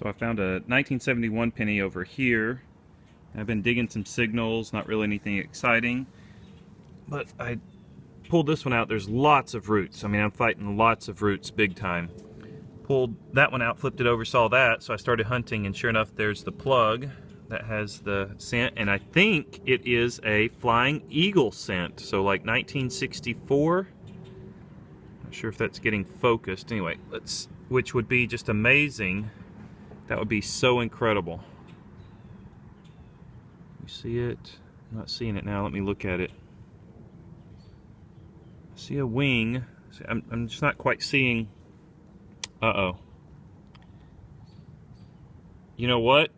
So I found a 1971 penny over here. I've been digging some signals, not really anything exciting, but I pulled this one out. There's lots of roots. I mean, I'm fighting lots of roots big time. Pulled that one out, flipped it over, saw that, so I started hunting, and sure enough, there's the plug that has the scent, and I think it is a flying eagle scent, so like 1964. Not sure if that's getting focused. Anyway, which would be just amazing. That would be so incredible. You see it? I'm not seeing it now. Let me look at it. I see a wing. I'm just not quite seeing. Uh-oh. You know what?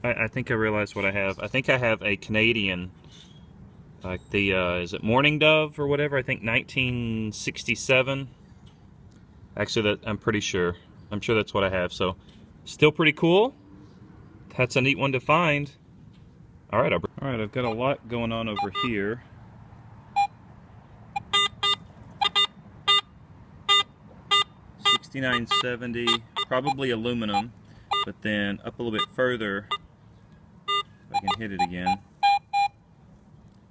I think I realized what I have. I think I have a Canadian, like the, is it Morning Dove or whatever? I think 1967. Actually, I'm pretty sure. I'm sure that's what I have. So, still pretty cool. That's a neat one to find. All right, I've got a lot going on over here. $69.70, probably aluminum, but then up a little bit further, if I can hit it again,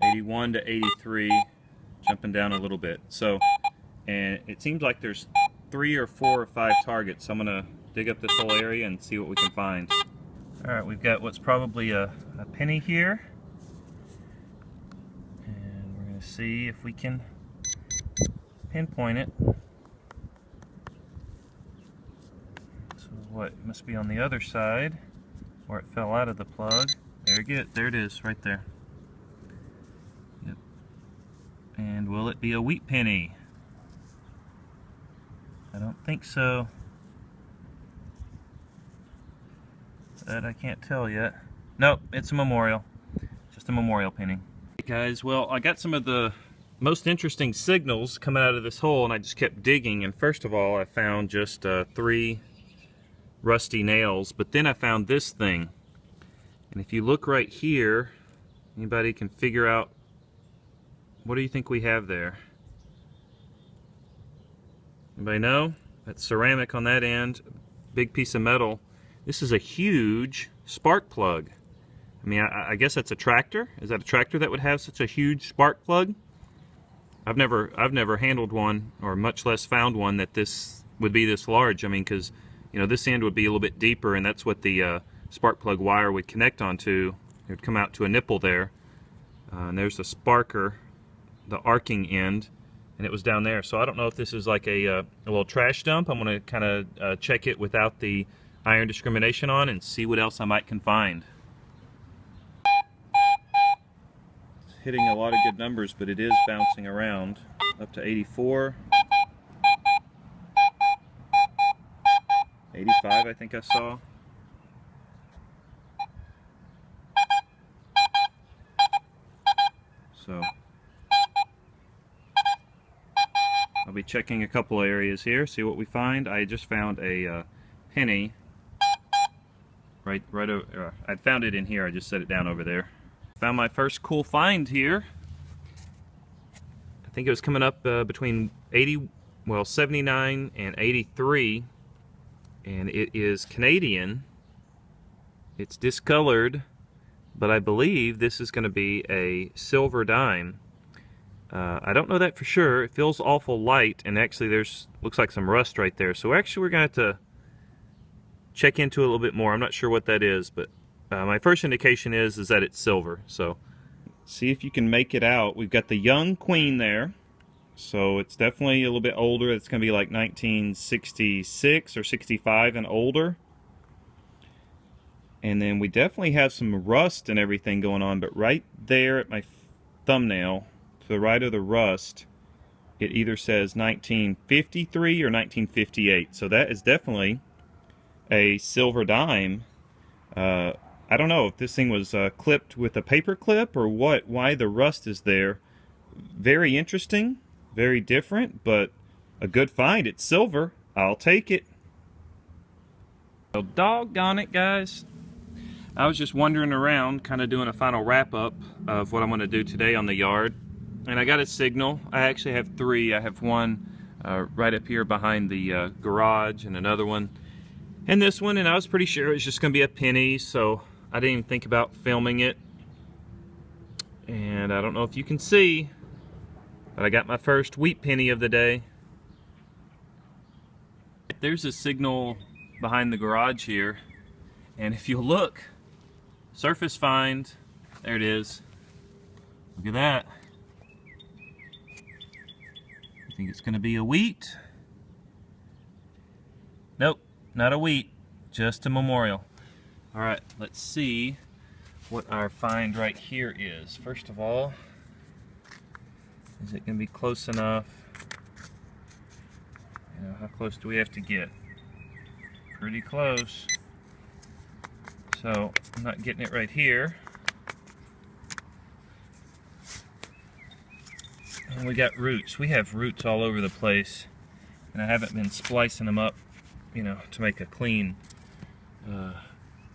81 to 83, jumping down a little bit. So, and it seems like there's 3 or 4 or 5 targets, so I'm gonna dig up this whole area and see what we can find. Alright, we've got what's probably a penny here, and we're gonna see if we can pinpoint it. So what, it must be on the other side where it fell out of the plug. There it is, right there. Yep. And will it be a wheat penny? I don't think so. That I can't tell yet. Nope, it's a memorial. Just a memorial penny. Hey guys, well, I got some of the most interesting signals coming out of this hole, and I just kept digging, and first of all I found just 3 rusty nails, but then I found this thing. And if you look right here, anybody can figure out, what do you think we have there? Anybody know? That's ceramic on that end, big piece of metal. This is a huge spark plug. I mean, I guess that's a tractor. Is that a tractor that would have such a huge spark plug? I've never handled one, or much less found one that this would be this large. I mean, because you know, this end would be a little bit deeper, and that's what the spark plug wire would connect onto. It would come out to a nipple there, and there's the sparker, the arcing end, and it was down there. So I don't know if this is like a little trash dump. I'm going to kind of check it without the iron discrimination on and see what else I might can find. It's hitting a lot of good numbers, but it is bouncing around up to 84, 85 I think I saw. So I'll be checking a couple areas here, see what we find. I just found a penny right over. I found it in here. I just set it down over there. Found my first cool find here. I think it was coming up between 79 and 83, and it is Canadian. It's discolored, but I believe this is going to be a silver dime. I don't know that for sure. It feels awful light, and actually looks like some rust right there. So actually we're going to have to check into it a little bit more. I'm not sure what that is, but my first indication is that it's silver. So see if you can make it out. We've got the young queen there, so it's definitely a little bit older. It's going to be like 1966 or 65 and older. And then we definitely have some rust and everything going on, but right there at my thumbnail, to the right of the rust, it either says 1953 or 1958. So that is definitely a silver dime. I don't know if this thing was clipped with a paper clip or what, why the rust is there. Very interesting, very different, but a good find. It's silver. I'll take it. Well, doggone it, guys. I was just wandering around, kind of doing a final wrap-up of what I'm going to do today on the yard. And I got a signal. I actually have 3. I have one right up here behind the garage, and another one And this one, and I was pretty sure it was just going to be a penny, so I didn't even think about filming it. And I don't know if you can see, but I got my first wheat penny of the day. There's a signal behind the garage here, and if you look, surface find, there it is. Look at that. I think it's going to be a wheat. Nope, not a wheat, just a memorial. All right, let's see what our find right here is. First of all, is it going to be close enough? You know, how close do we have to get? Pretty close. So I'm not getting it right here. And we got roots. We have roots all over the place, and I haven't been splicing them up, you know, to make a clean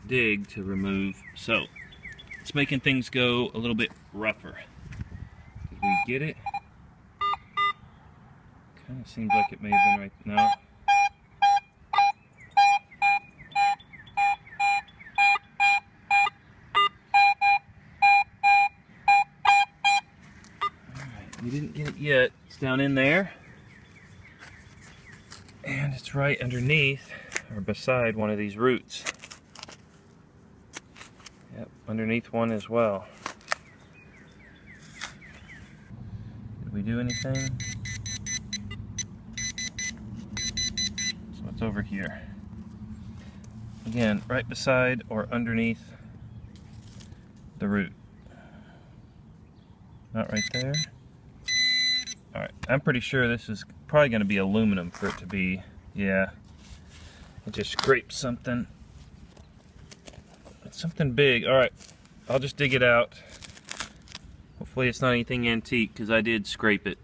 dig to remove. So it's making things go a little bit rougher. Did we get it? Kind of seems like it may have been right now. Alright, we didn't get it yet. It's down in there. And it's right underneath or beside one of these roots. Yep, underneath one as well. Did we do anything? So it's over here. Again, right beside or underneath the root. Not right there. Alright, I'm pretty sure this is probably going to be aluminum for it to be, yeah. I just scraped something. It's something big. Alright, I'll just dig it out. Hopefully it's not anything antique, because I did scrape it.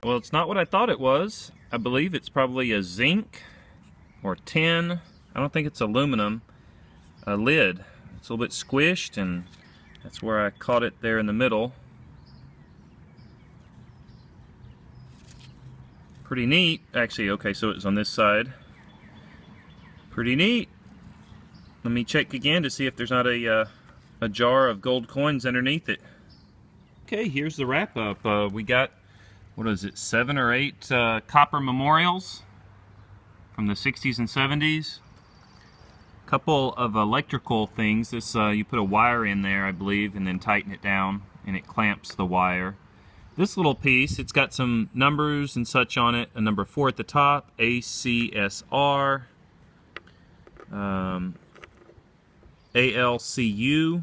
Well, it's not what I thought it was. I believe it's probably a zinc or tin. I don't think it's aluminum. A lid. It's a little bit squished, and that's where I caught it there in the middle. Pretty neat. Actually, okay, so it's on this side. Pretty neat. Let me check again to see if there's not a jar of gold coins underneath it. Okay, here's the wrap up. We got, what is it, 7 or 8 copper memorials from the 60s and 70s. Couple of electrical things. This you put a wire in there, I believe, and then tighten it down, and it clamps the wire. This little piece, it's got some numbers and such on it. A number 4 at the top, ACSR, ALCU,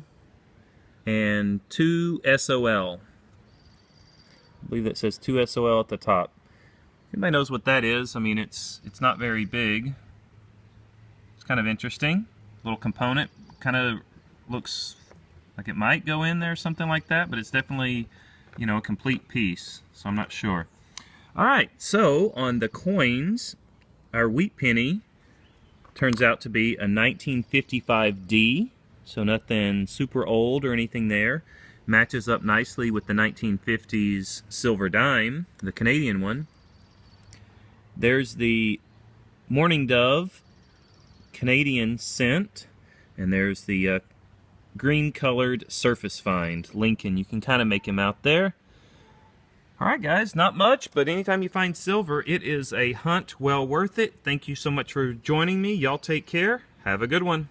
and 2SOL. I believe that says 2SOL at the top. Anybody knows what that is? I mean, it's not very big. It's kind of interesting. Little component, kind of looks like it might go in there, something like that, but it's definitely, you know, a complete piece, so I'm not sure. Alright, so on the coins, our wheat penny turns out to be a 1955D, so nothing super old or anything there. Matches up nicely with the 1950s silver dime, the Canadian one. There's the Morning Dove Canadian cent, and there's the green colored surface find Lincoln. You can kind of make him out there. Alright guys, not much, but anytime you find silver, it is a hunt well worth it. Thank you so much for joining me. Y'all take care. Have a good one.